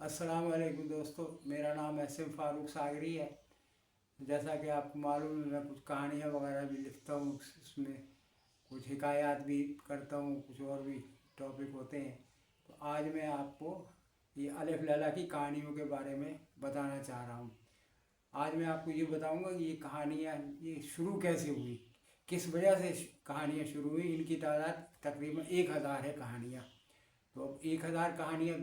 अस्सलाम वालेकुम दोस्तों, मेरा नाम एस.एम. फ़ारूक सागरी है। जैसा कि आपको मालूम है, मैं कुछ कहानियाँ वगैरह भी लिखता हूँ, उसमें कुछ हिकायात भी करता हूँ, कुछ और भी टॉपिक होते हैं। तो आज मैं आपको ये अलिफ लैला की कहानियों के बारे में बताना चाह रहा हूँ। आज मैं आपको ये बताऊँगा कि ये कहानियाँ ये शुरू कैसे हुई, किस वजह से कहानियाँ शुरू हुई। इनकी तादाद तकरीबन 1000 है कहानियाँ। तो अब 1000 कहानियाँ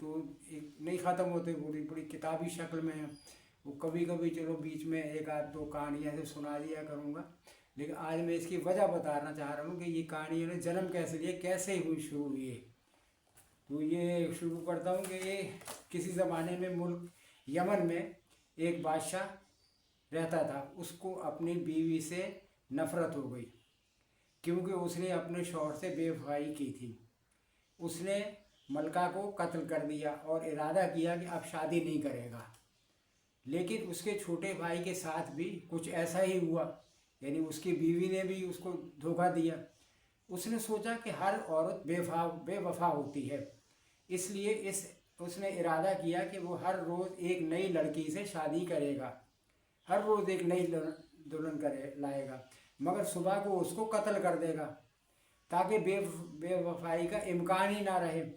तो एक नहीं ख़त्म होते, पूरी पूरी किताबी शक्ल में है। वो कभी कभी चलो बीच में एक आध दो कहानियाँ से सुना दिया करूँगा, लेकिन आज मैं इसकी वजह बताना चाह रहा हूँ कि ये कहानियों ने जन्म कैसे लिया, कैसे हुई, शुरू हुई है। तो ये शुरू करता हूँ कि ये किसी ज़माने में मुल्क यमन में एक बादशाह रहता था। उसको अपनी बीवी से नफ़रत हो गई, क्योंकि उसने अपने शौहर से बेवफाई की थी। उसने मलका को कत्ल कर दिया और इरादा किया कि अब शादी नहीं करेगा। लेकिन उसके छोटे भाई के साथ भी कुछ ऐसा ही हुआ, यानी उसकी बीवी ने भी उसको धोखा दिया। उसने सोचा कि हर औरत बेवफा होती है, इसलिए उसने इरादा किया कि वो हर रोज़ एक नई लड़की से शादी करेगा, हर रोज़ एक नई दुल्हन करे लाएगा, मगर सुबह को उसको कत्ल कर देगा ताकि बेवफाई का इम्कान ही ना रहे।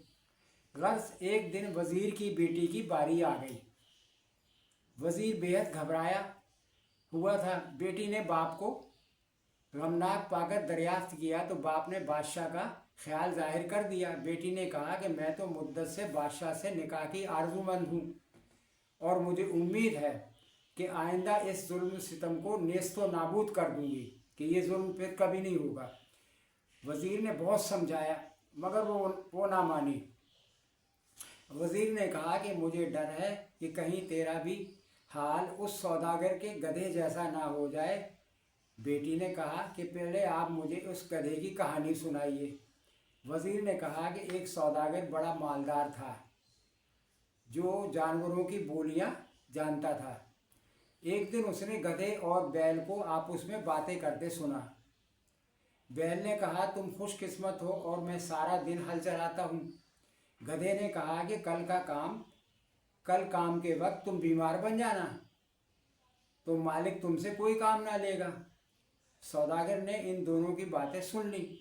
गर्ज एक दिन वज़ीर की बेटी की बारी आ गई। वज़ीर बेहद घबराया हुआ था। बेटी ने बाप को गमनाक पाकर दरियाफ्त किया तो बाप ने बादशाह का ख्याल जाहिर कर दिया। बेटी ने कहा कि मैं तो मुद्दत से बादशाह से निकाह की आरज़ूमंद हूँ और मुझे उम्मीद है कि आइंदा इस जुल्म सितम को नेस्तो नाबूद कर दूँगी, कि ये जुल्म फिर कभी नहीं होगा। वज़ीर ने बहुत समझाया, मगर वो ना मानी। वज़ीर ने कहा कि मुझे डर है कि कहीं तेरा भी हाल उस सौदागर के गधे जैसा ना हो जाए। बेटी ने कहा कि पहले आप मुझे उस गधे की कहानी सुनाइए। वज़ीर ने कहा कि एक सौदागर बड़ा मालदार था, जो जानवरों की बोलियां जानता था। एक दिन उसने गधे और बैल को आपस में बातें करते सुना। बैल ने कहा, तुम खुशकिस्मत हो और मैं सारा दिन हल चलाता हूँ। गधे ने कहा कि कल काम के वक्त तुम बीमार बन जाना तो मालिक तुमसे कोई काम ना लेगा। सौदागर ने इन दोनों की बातें सुन ली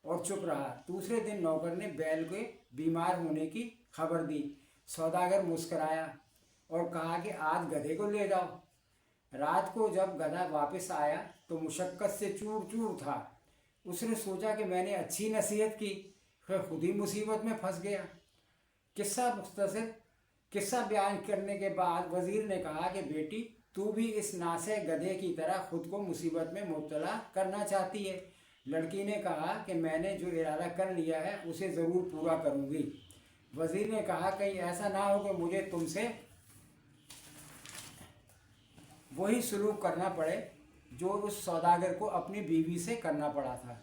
और चुप रहा। दूसरे दिन नौकर ने बैल के बीमार होने की खबर दी। सौदागर मुस्कराया और कहा कि आज गधे को ले जाओ। रात को जब गधा वापस आया तो मुशक्क़त से चूर चूर था। उसने सोचा कि मैंने अच्छी नसीहत की, फिर खुद ही मुसीबत में फंस गया। किस्सा बयान करने के बाद वज़ीर ने कहा कि बेटी, तू भी इस नासे गधे की तरह खुद को मुसीबत में मुब्तला करना चाहती है। लड़की ने कहा कि मैंने जो इरादा कर लिया है उसे ज़रूर पूरा करूँगी। वज़ीर ने कहा, कहीं ऐसा ना हो कि मुझे तुमसे वही सलूक करना पड़े जो उस सौदागर को अपनी बीवी से करना पड़ा था।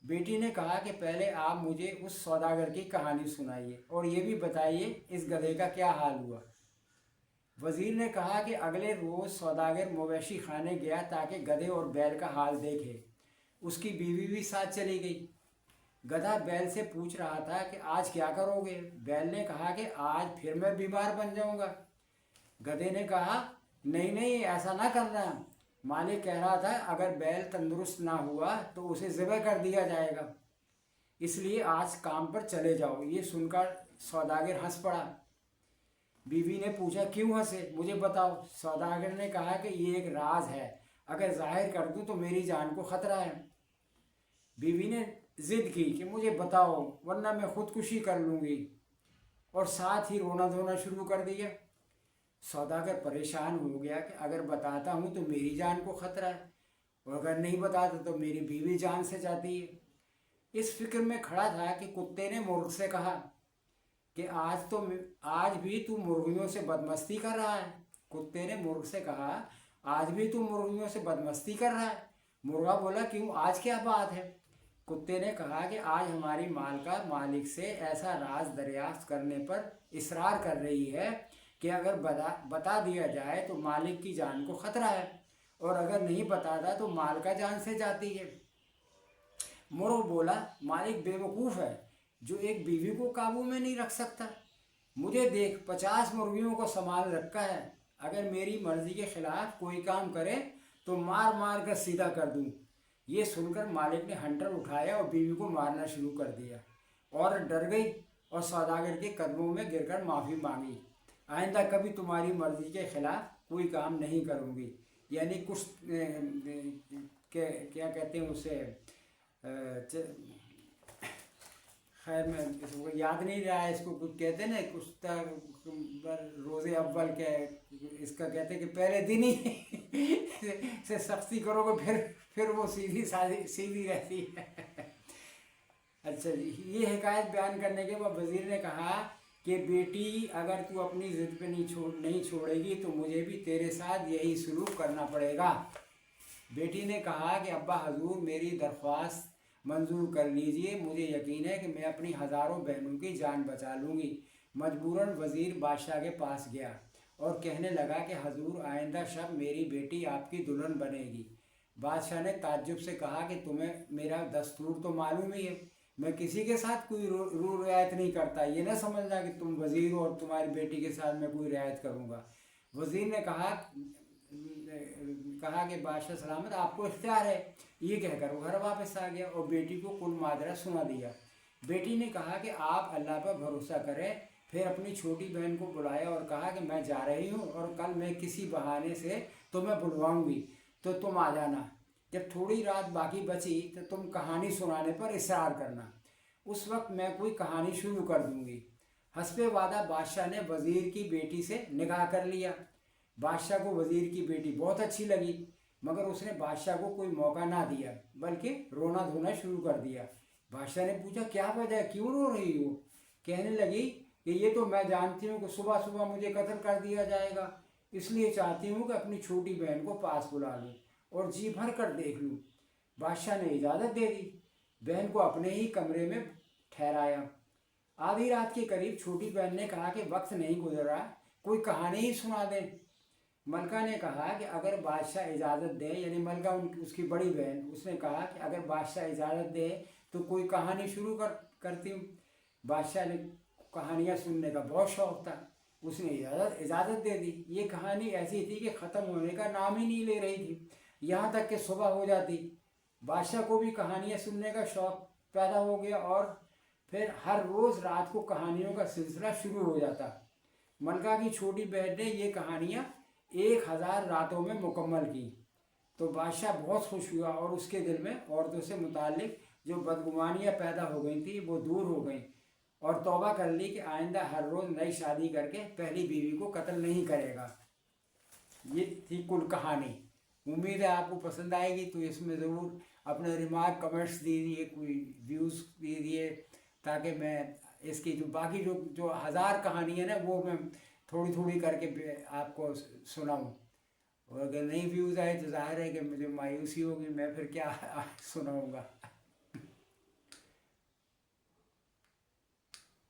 बेटी ने कहा कि पहले आप मुझे उस सौदागर की कहानी सुनाइए और ये भी बताइए इस गधे का क्या हाल हुआ। वज़ीर ने कहा कि अगले रोज़ सौदागर मवेशी खाने गया ताकि गधे और बैल का हाल देखे। उसकी बीवी भी साथ चली गई। गधा बैल से पूछ रहा था कि आज क्या करोगे। बैल ने कहा कि आज फिर मैं बीमार बन जाऊंगा। गधे ने कहा, नहीं नहीं, ऐसा ना करना। मालिक कह रहा था अगर बैल तंदुरुस्त ना हुआ तो उसे ज़िबह कर दिया जाएगा, इसलिए आज काम पर चले जाओ। ये सुनकर सौदागर हंस पड़ा। बीवी ने पूछा, क्यों हंसे, मुझे बताओ। सौदागर ने कहा कि ये एक राज है, अगर जाहिर कर दूं तो मेरी जान को ख़तरा है। बीवी ने ज़िद की कि मुझे बताओ वरना मैं खुदकुशी कर लूँगी, और साथ ही रोना धोना शुरू कर दिया। सौदागर परेशान हो गया कि अगर बताता हूँ तो मेरी जान को ख़तरा है, और अगर नहीं बताता तो मेरी बीवी जान से जाती है। इस फिक्र में खड़ा था कि कुत्ते ने मुर्ग से कहा कि आज भी तू मुर्गियों से बदमस्ती कर रहा है। कुत्ते ने मुर्ग से कहा, आज भी तू मुर्गियों से बदमस्ती कर रहा है। मुर्गा बोला, क्यों, आज क्या बात है। कुत्ते ने कहा कि आज हमारी मालका मालिक से ऐसा राज दरियाफ्त करने पर इसरार कर रही है कि अगर बता दिया जाए तो मालिक की जान को ख़तरा है, और अगर नहीं बताता तो मालका जान से जाती है। मुर्ग बोला, मालिक बेवकूफ़ है जो एक बीवी को काबू में नहीं रख सकता। मुझे देख 50 मुर्गियों को संभाल रखा है, अगर मेरी मर्जी के खिलाफ कोई काम करे तो मार मार कर सीधा कर दूं। ये सुनकर मालिक ने हंटर उठाया और बीवी को मारना शुरू कर दिया। औरत डर गई और सौदागर के कदमों में गिरकर माफ़ी मांगी। आइंदा कभी तुम्हारी मर्जी के खिलाफ कोई काम नहीं करूँगी। यानी कुछ क्या कहते हैं उसे, खैर मैं इसको याद नहीं रहा है, इसको कुछ कहते हैं ना, कुछ रोज़े अव्वल के इसका कहते हैं कि पहले दिन ही से सख्ती करोगे फिर वो सीधी रहती है। अच्छा जी, ये हिकायत बयान करने के बाद वज़ीर ने कहा कि बेटी अगर तू अपनी ज़िद पे नहीं छोड़ेगी तो मुझे भी तेरे साथ यही सलूक करना पड़ेगा। बेटी ने कहा कि अब्बा हजूर मेरी दरख्वास्त मंजूर कर लीजिए, मुझे यकीन है कि मैं अपनी हज़ारों बहनों की जान बचा लूँगी। मजबूरन वज़ीर बादशाह के पास गया और कहने लगा कि हजूर आइंदा शब मेरी बेटी आपकी दुल्हन बनेगी। बादशाह ने ताज्जुब से कहा कि तुम्हें मेरा दस्तूर तो मालूम ही है, मैं किसी के साथ कोई रू रियायत नहीं करता, ये ना समझना कि तुम वज़ीर हो और तुम्हारी बेटी के साथ मैं कोई रियायत करूँगा। वज़ीर ने कहा कि बादशाह सलामत आपको इख्तियार है। ये कहकर वो घर वापस आ गया और बेटी को कुल माजरा सुना दिया। बेटी ने कहा कि आप अल्लाह पर भरोसा करें। फिर अपनी छोटी बहन को बुलाया और कहा कि मैं जा रही हूँ और कल मैं किसी बहाने से तुम्हें बुलवाऊँगी तो तुम आ जाना। जब थोड़ी रात बाकी बची तो तुम कहानी सुनाने पर इसरार करना, उस वक्त मैं कोई कहानी शुरू कर दूँगी। हस्बे वादा बादशाह ने वज़ीर की बेटी से निकाह कर लिया। बादशाह को वज़ीर की बेटी बहुत अच्छी लगी, मगर उसने बादशाह को कोई मौका ना दिया बल्कि रोना धोना शुरू कर दिया। बादशाह ने पूछा क्या वजह, क्यों रो रही हो? कहने लगी कि ये तो मैं जानती हूँ कि सुबह सुबह मुझे कत्ल कर दिया जाएगा, इसलिए चाहती हूँ कि अपनी छोटी बहन को पास बुला लूँ और जी भर कर देख लूँ। बादशाह ने इजाज़त दे दी। बहन को अपने ही कमरे में ठहराया। आधी रात के करीब छोटी बहन ने कहा कि वक्त नहीं गुजरा, कोई कहानी ही सुना दें। मलका ने कहा कि अगर बादशाह इजाज़त दे, यानी मलका उसकी बड़ी बहन, उसने कहा कि अगर बादशाह इजाज़त दे तो कोई कहानी शुरू करती हूँ। बादशाह ने कहानियाँ सुनने का बहुत शौक़ था, उसने इजाज़त दे दी। ये कहानी ऐसी थी कि ख़त्म होने का नाम ही नहीं ले रही थी, यहाँ तक कि सुबह हो जाती। बादशाह को भी कहानियाँ सुनने का शौक़ पैदा हो गया और फिर हर रोज़ रात को कहानियों का सिलसिला शुरू हो जाता। मलका की छोटी बहन ने ये कहानियाँ 1000 रातों में मुकम्मल की तो बादशाह बहुत खुश हुआ और उसके दिल में औरतों से मुताल्लिक जो बदगुमानियाँ पैदा हो गई थी वो दूर हो गई और तौबा कर ली कि आइंदा हर रोज़ नई शादी करके पहली बीवी को कत्ल नहीं करेगा। ये थी कुल कहानी। उम्मीद है आपको पसंद आएगी, तो इसमें ज़रूर अपने रिमार्क कमेंट्स दीजिए, कोई व्यूज़ दीजिए, ताकि मैं इसकी जो बाकी जो 1000 कहानी है ना वो मैं थोड़ी थोड़ी करके आपको सुनाऊँ। और अगर नहीं व्यूज़ आए तो ज़ाहिर है कि मुझे मायूसी होगी, मैं फिर क्या सुनाऊँगा।